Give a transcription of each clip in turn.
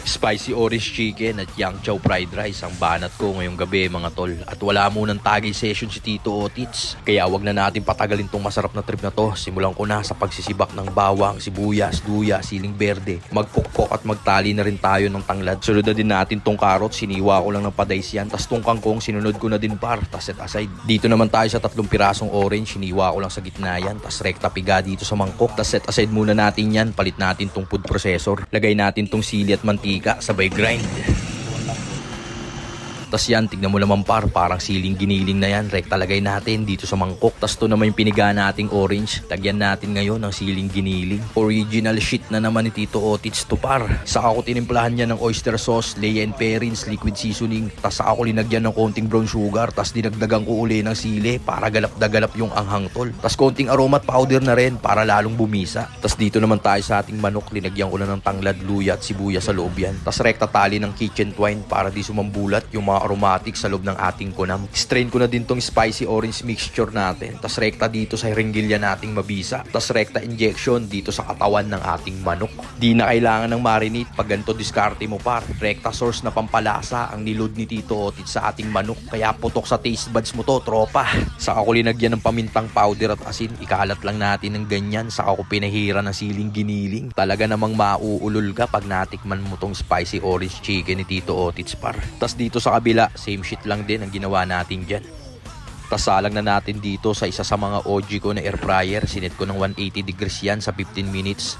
Spicy orange chicken at yang chow fried rice ang banat ko ngayong gabi mga tol. At wala munang tagay session si Tito Otits. Kaya wag na natin patagalin tong masarap na trip na to. Simulan ko na sa pagsisibak ng bawang, sibuyas, luya, siling berde. Magpukpok at magtali na rin tayo ng tanglad. Sunod na din natin tong carrot, siniwa ko lang ng padays yan. Tas tong kangkong sinunod ko na din par, tas set aside. Dito naman tayo sa 3 pirasong orange, siniwa ko lang sa gitna yan. Tas rekta piga dito sa mangkok. Tas set aside muna natin yan, palit natin tong food processor. Lagay natin tong sili at mantika, sabay grind. Tas yan, tignan mo naman par, parang siling giniling na yan. Rekta lagay natin dito sa mangkok. Tas to naman yung piniga nating orange. Lagyan natin ngayon ng siling giniling. Original shit na naman ni Tito Otits to par. Saka ko tinimplahan niya ng oyster sauce, Lea and Perrins, liquid seasoning. Tas saka ko linagyan ng konting brown sugar. Tas dinagdagan ko uli ng sili para galap na galap yung anghang tol. Tas konting aromat powder na rin para lalong bumisa. Tas dito naman tayo sa ating manok. Linagyan ko na ng tanglad, luya at sibuyas sa loob yan. Tas rekta tali ng kitchen twine para di sumambulat yung mga aromatic sa loob ng ating kunam. Strain ko na din tong spicy orange mixture natin. Tas rekta dito sa ringgilya nating mabisa. Tas rekta injection dito sa katawan ng ating manok. Di na kailangan ng marinate pag ganito diskarte mo par. Rekta source na pampalasa ang niload ni Tito Otits sa ating manok. Kaya putok sa taste buds mo to, tropa. Saka ko linagyan ng pamintang powder at asin. Ikalat lang natin ng ganyan. Saka ko pinahira ng siling giniling. Talaga namang mauulol ka pag natikman mo tong spicy orange chicken ni Tito Otits par. Tas dito sa kabila, same shit lang din ang ginawa natin dyan. Tas salang na natin dito sa isa sa mga OG ko na air fryer. Sinet ko ng 180 degrees yan sa 15 minutes.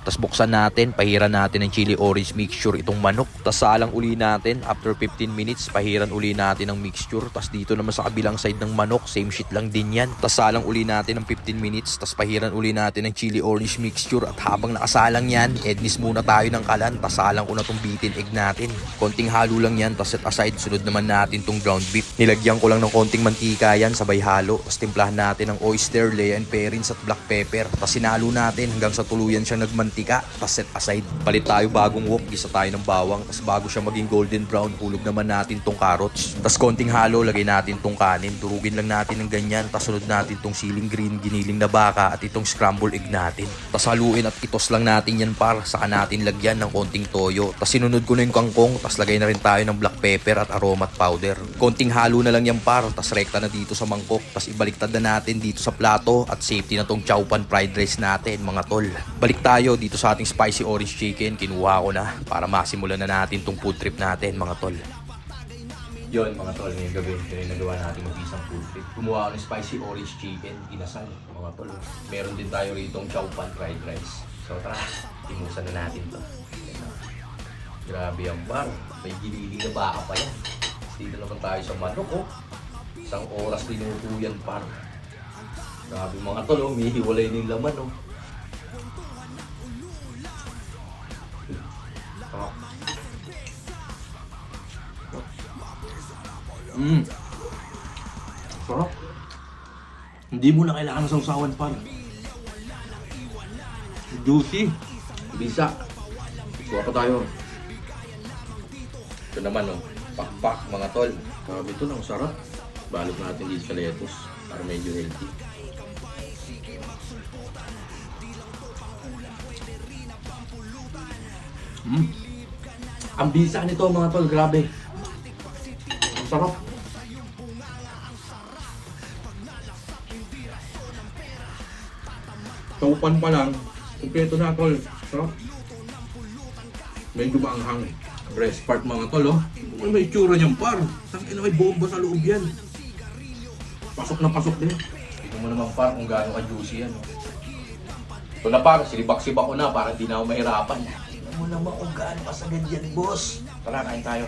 Tas buksan natin, pahiran natin ng chili orange mixture itong manok. Tas salang uli natin, after 15 minutes, pahiran uli natin ng mixture. Tas dito naman sa kabilang side ng manok, same shit lang din yan. Tas salang uli natin ng 15 minutes, tas pahiran uli natin ng chili orange mixture. At habang nakasalang yan, ednis muna tayo ng kalan. Tas salang ko na tong beaten egg natin. Konting halo lang yan, tas set aside. Sunod naman natin tong ground beef. Nilagyan ko lang ng konting mantika yan, sabay halo. Tas timplahan natin ng oyster, Lea and Perrins at black pepper. Tas sinalo natin hanggang sa tuluyan siya nagmantika. Tas set aside. Palit tayo bagong wok, gisa tayo ng bawang. Tas bago siya maging golden brown, hulog naman natin tong carrots. Tas konting halo, lagay natin tong kanin. Durugin lang natin ng ganyan. Tas sunod natin tong siling green, giniling na baka at itong scramble egg natin. Tas haluin at itos lang natin yan par. Saka natin lagyan ng konting toyo. Tas sinunod ko na yung kangkong. Tas lagay na rin tayo ng black pepper at aromat powder. Konting halo na lang yan par. Tas rekta na dito sa mangkok. Tas ibaliktad na natin dito sa plato. At safety na tong chow pan fried rice natin mga tol. Balik tayo dito sa ating spicy orange chicken. Kinuha ko na para masimulan na natin tong food trip natin mga tol. Yun mga tol, ngayong gabi ito yung nagawa natin mag-isang food trip. Kumuha ako ng spicy orange chicken, inasal mga tol. Meron din tayo rito chow pan fried rice. So tara, timusan na natin to. Grabe ang bar, may giniling na baka pa yan. Dito naman tayo sa manok oh. Isang oras linuto yan par. Grabe mga tol oh, may hiwalay ng laman oh. Sarap. Hindi mo na kailangan ng sausawan par. Juicy. Bisa. Suwa pa tayo. Ito naman oh. Pakpak mga tol. Grabe ito lang sarap. Balot natin dito sa lettuce para medyo healthy. Ang bisa nito mga tol, grabe. Ang sarap. Taupan pa lang, kumpleto na tol. Sarap. Medyo maanghang. Breast part mga tol oh. May itsura niyang par. Tangina may bomba sa loob yan. Pasok na pasok din. Ito mo naman par kung gaano ka-juicy yan oh. Ito na par, silibak-sibak ko na para hindi na ako mahirapan. Ito mo naman kung gaano kasagad yan boss. Tara, kain tayo.